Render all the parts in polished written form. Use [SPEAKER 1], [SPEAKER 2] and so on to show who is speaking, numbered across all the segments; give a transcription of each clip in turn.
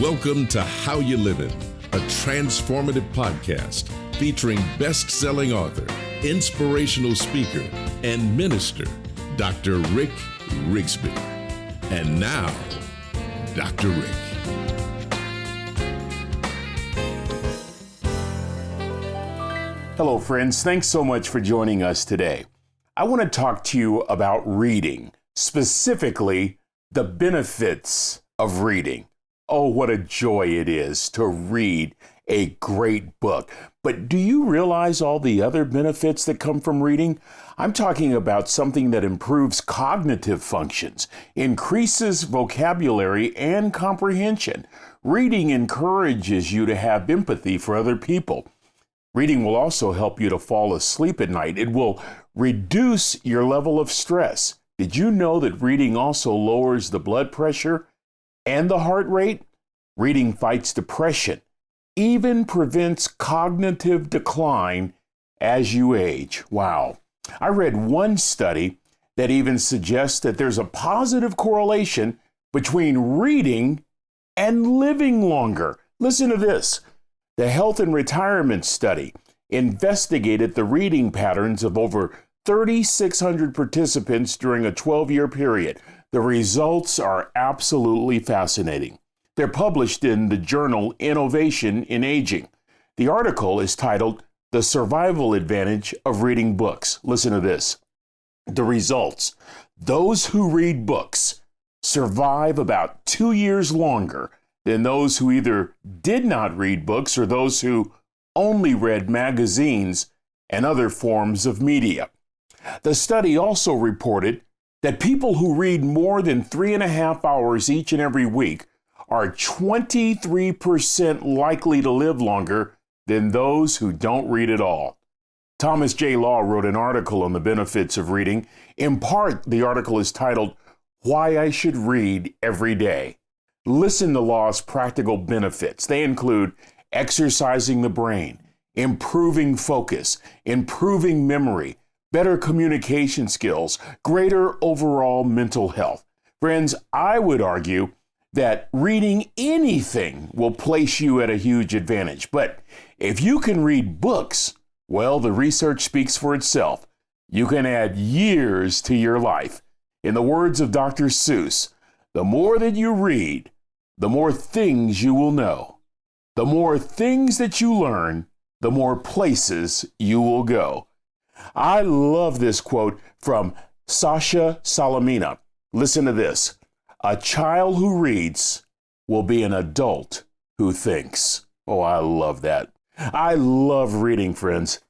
[SPEAKER 1] Welcome to How You Livin', a transformative podcast featuring best-selling author, inspirational speaker, and minister, Dr. Rick Rigsby. And now, Dr. Rick.
[SPEAKER 2] Hello, friends. Thanks so much for joining us today. I want to talk to you about reading, specifically the benefits of reading. Oh, what a joy it is to read a great book. But do you realize all the other benefits that come from reading? I'm talking about something that improves cognitive functions, increases vocabulary and comprehension. Reading encourages you to have empathy for other people. Reading will also help you to fall asleep at night. It will reduce your level of stress. Did you know that reading also lowers the blood pressure and the heart rate? Reading fights depression, even prevents cognitive decline as you age. Wow. I read one study that even suggests that there's a positive correlation between reading and living longer. Listen to this. The Health and Retirement Study investigated the reading patterns of over 3,600 participants during a 12-year period. The results are absolutely fascinating. They're published in the journal Innovation in Aging. The article is titled The Survival Advantage of Reading Books. Listen to this. The results. Those who read books survive about 2 years longer than those who either did not read books or those who only read magazines and other forms of media. The study also reported that people who read more than 3.5 hours each and every week are 23% likely to live longer than those who don't read at all. Thomas J. Law wrote an article on the benefits of reading. In part, the article is titled, Why I Should Read Every Day. Listen to Law's practical benefits. They include exercising the brain, improving focus, improving memory, better communication skills, greater overall mental health. Friends, I would argue that reading anything will place you at a huge advantage. But if you can read books, well, the research speaks for itself. You can add years to your life. In the words of Dr. Seuss, the more that you read, the more things you will know. The more things that you learn, the more places you will go. I love this quote from Sasha Salamina. Listen to this. A child who reads will be an adult who thinks. Oh, I love that. I love reading, friends.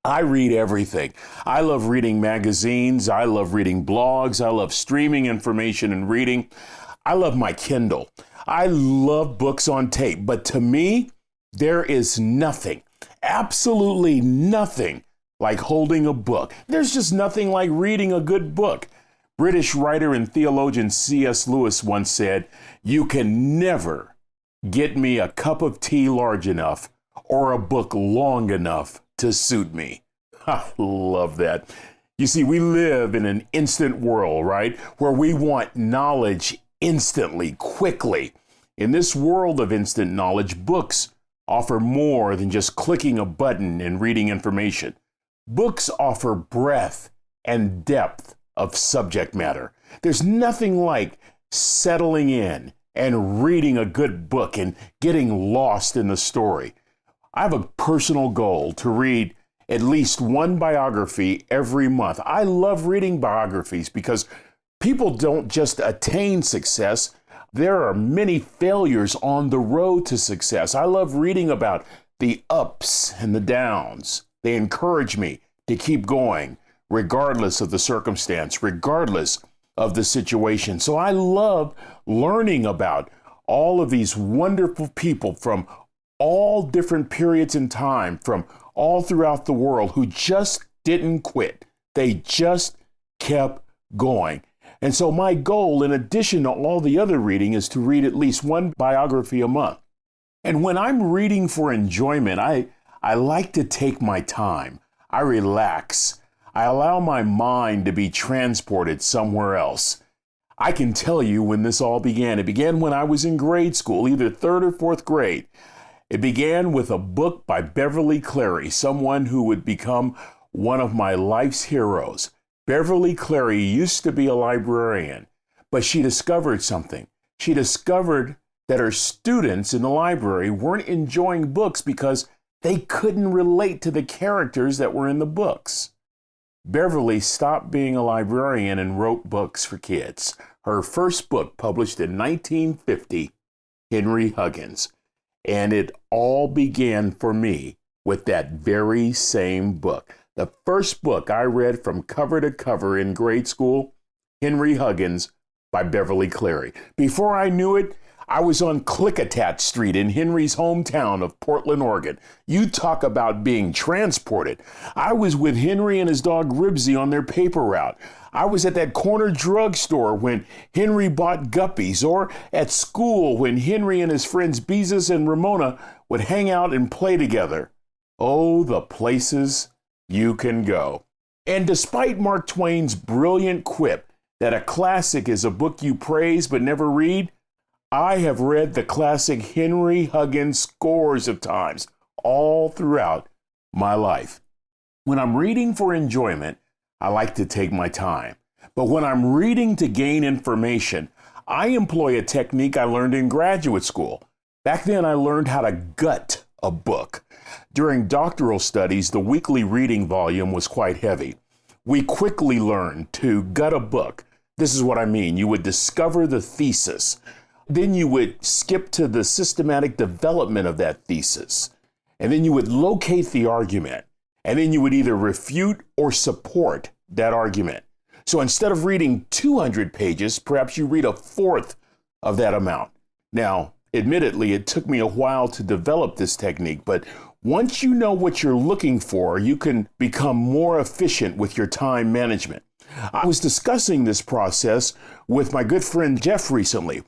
[SPEAKER 2] I read everything. I love reading magazines. I love reading blogs. I love streaming information and reading. I love my Kindle. I love books on tape. But to me, there is nothing, absolutely nothing like holding a book. There's just nothing like reading a good book. British writer and theologian C.S. Lewis once said, "You can never get me a cup of tea large enough or a book long enough to suit me." I love that. You see, we live in an instant world, right? Where we want knowledge instantly, quickly. In this world of instant knowledge, books offer more than just clicking a button and reading information. Books offer breadth and depth of subject matter. There's nothing like settling in and reading a good book and getting lost in the story. I have a personal goal to read at least one biography every month. I love reading biographies because people don't just attain success. There are many failures on the road to success. I love reading about the ups and the downs. They encourage me to keep going, regardless of the circumstance, regardless of the situation. So I love learning about all of these wonderful people from all different periods in time, from all throughout the world, who just didn't quit. They just kept going. And so my goal, in addition to all the other reading, is to read at least one biography a month. And when I'm reading for enjoyment, I like to take my time. I relax. I allow my mind to be transported somewhere else. I can tell you when this all began. It began when I was in grade school, either third or fourth grade. It began with a book by Beverly Cleary, someone who would become one of my life's heroes. Beverly Cleary used to be a librarian, but she discovered something. She discovered that her students in the library weren't enjoying books because they couldn't relate to the characters that were in the books. Beverly stopped being a librarian and wrote books for kids. Her first book, published in 1950, Henry Huggins. And it all began for me with that very same book. The first book I read from cover to cover in grade school, Henry Huggins by Beverly Cleary. Before I knew it, I was on Klickitat Street in Henry's hometown of Portland, Oregon. You talk about being transported. I was with Henry and his dog Ribsy on their paper route. I was at that corner drugstore when Henry bought guppies, or at school when Henry and his friends Beezus and Ramona would hang out and play together. Oh, the places you can go. And despite Mark Twain's brilliant quip that a classic is a book you praise but never read, I have read the classic Henry Huggins scores of times all throughout my life. When I'm reading for enjoyment, I like to take my time. But when I'm reading to gain information, I employ a technique I learned in graduate school. Back then, I learned how to gut a book. During doctoral studies, the weekly reading volume was quite heavy. We quickly learned to gut a book. This is what I mean. You would discover the thesis. Then you would skip to the systematic development of that thesis. And then you would locate the argument. And then you would either refute or support that argument. So instead of reading 200 pages, perhaps you read a fourth of that amount. Now, admittedly, it took me a while to develop this technique, but once you know what you're looking for, you can become more efficient with your time management. I was discussing this process with my good friend Jeff recently.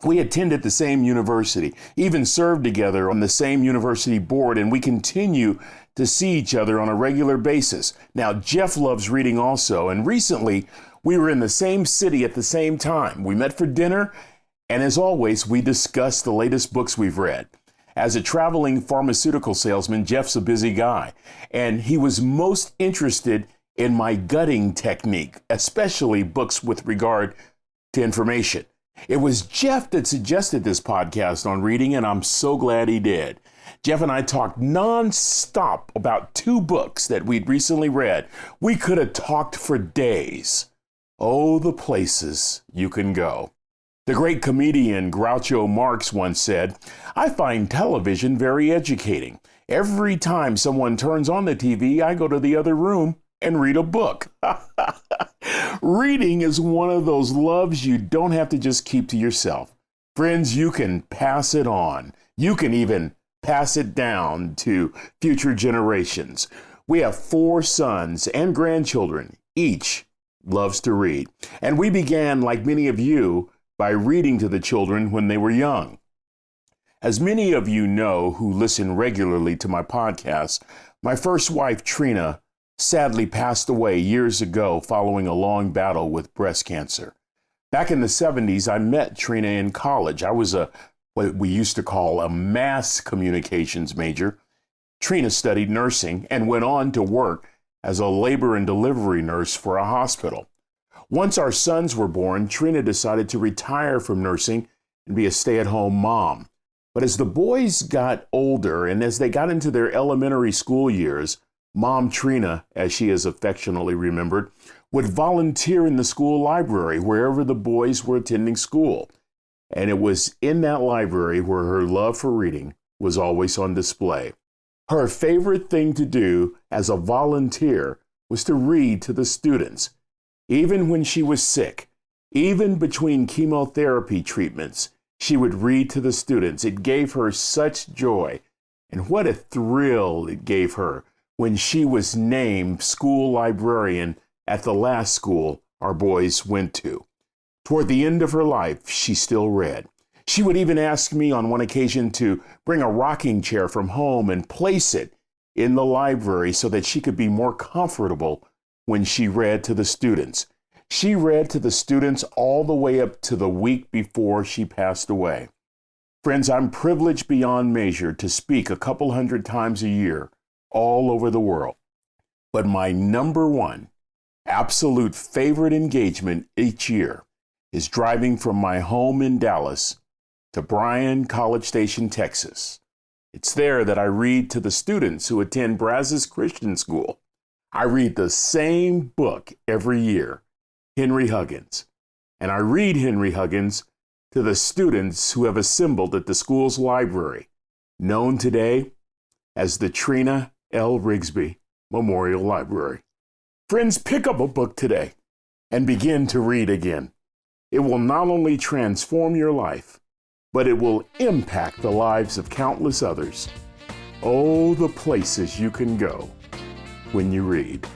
[SPEAKER 2] We attended the same university, even served together on the same university board, and we continue to see each other on a regular basis. Now, Jeff loves reading also, and recently we were in the same city at the same time. We met for dinner, and as always, we discussed the latest books we've read. As a traveling pharmaceutical salesman, Jeff's a busy guy, and he was most interested in my gutting technique, especially books with regard to information. It was Jeff that suggested this podcast on reading, and I'm so glad he did. Jeff and I talked nonstop about two books that we'd recently read. We could have talked for days. Oh, the places you can go. The great comedian Groucho Marx once said, "I find television very educating. Every time someone turns on the TV, I go to the other room and read a book." Reading is one of those loves you don't have to just keep to yourself. Friends, you can pass it on. You can even pass it down to future generations. We have 4 sons and grandchildren. Each loves to read. And we began, like many of you, by reading to the children when they were young. As many of you know who listen regularly to my podcast, my first wife, Trina, sadly passed away years ago following a long battle with breast cancer. Back in the 70s, I met Trina in college. I was what we used to call a mass communications major. Trina studied nursing and went on to work as a labor and delivery nurse for a hospital. Once our sons were born, Trina decided to retire from nursing and be a stay-at-home mom. But as the boys got older and as they got into their elementary school years, Mom Trina, as she is affectionately remembered, would volunteer in the school library wherever the boys were attending school. And it was in that library where her love for reading was always on display. Her favorite thing to do as a volunteer was to read to the students. Even when she was sick, even between chemotherapy treatments, she would read to the students. It gave her such joy. And what a thrill it gave her when she was named school librarian at the last school our boys went to. Toward the end of her life, she still read. She would even ask me on one occasion to bring a rocking chair from home and place it in the library so that she could be more comfortable when she read to the students. She read to the students all the way up to the week before she passed away. Friends, I'm privileged beyond measure to speak a couple hundred times a year all over the world. But my number one absolute favorite engagement each year is driving from my home in Dallas to Bryan, College Station, Texas. It's there that I read to the students who attend Brazos Christian School. I read the same book every year, Henry Huggins. And I read Henry Huggins to the students who have assembled at the school's library, known today as the Trina L. Rigsby Memorial Library. Friends, pick up a book today and begin to read again. It will not only transform your life, but it will impact the lives of countless others. Oh, the places you can go when you read.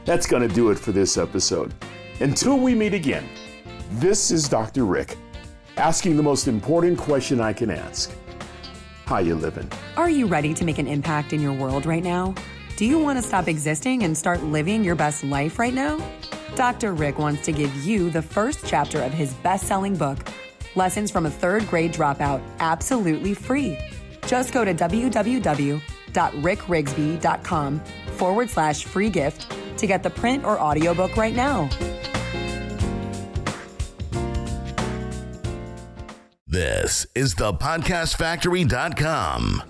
[SPEAKER 2] That's going to do it for this episode. Until we meet again, this is Dr. Rick, asking the most important question I can ask. How you living?
[SPEAKER 3] Are you ready to make an impact in your world right now? Do you want to stop existing and start living your best life right now? Dr. Rick wants to give you the first chapter of his best-selling book, Lessons from a Third Grade Dropout, absolutely free. Just go to www.rickrigsby.com/free gift to get the print or audiobook right now.
[SPEAKER 4] This is the podcastfactory.com.